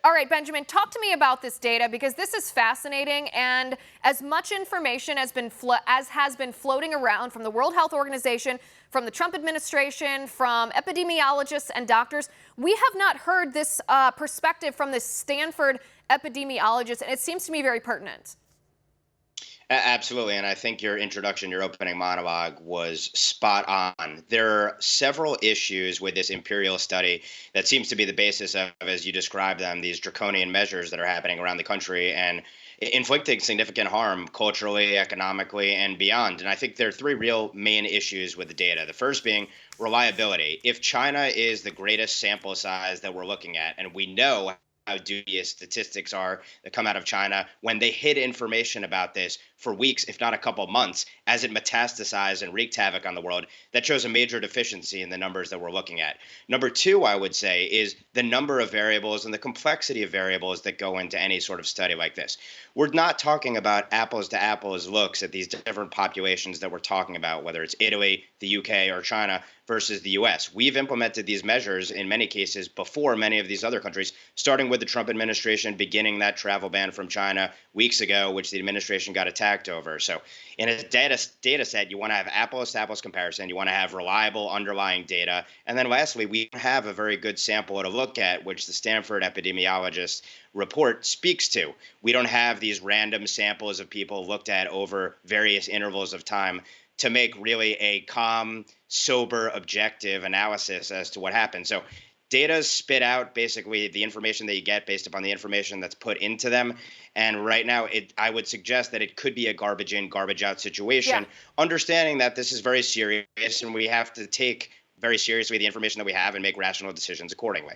All right, Benjamin, talk to me about this data because this is fascinating. And as much information has been floating around from the World Health Organization, from the Trump administration, from epidemiologists and doctors, we have not heard this perspective from this Stanford epidemiologist, and it seems to me very pertinent. Absolutely. And I think your introduction, your opening monologue was spot on. There are several issues with this imperial study that seems to be the basis of, as you described them, these draconian measures that are happening around the country and inflicting significant harm culturally, economically, and beyond. And I think there are three real main issues with the data. The first being reliability. If China is the greatest sample size that we're looking at, and we know how dubious statistics are that come out of China when they hid information about this for weeks, if not a couple months, as it metastasized and wreaked havoc on the world. That shows a major deficiency in the numbers that we're looking at. Number two, I would say, is the number of variables and the complexity of variables that go into any sort of study like this. We're not talking about apples to apples looks at these different populations that we're talking about, whether it's Italy, the UK, or China versus the US. We've implemented these measures in many cases before many of these other countries, starting with the Trump administration beginning that travel ban from China weeks ago, which the administration got attacked over. So in a data set, you want to have apples to apples comparison. You want to have reliable underlying data. And then lastly, we have a very good sample to look at, which the Stanford epidemiologist report speaks to. We don't have these random samples of people looked at over various intervals of time to make really a calm, sober, objective analysis as to what happened. So data spit out basically the information that you get based upon the information that's put into them. And right now, I would suggest that it could be a garbage in, garbage out Yeah. situation, understanding that this is very serious and we have to take very seriously the information that we have and make rational decisions accordingly.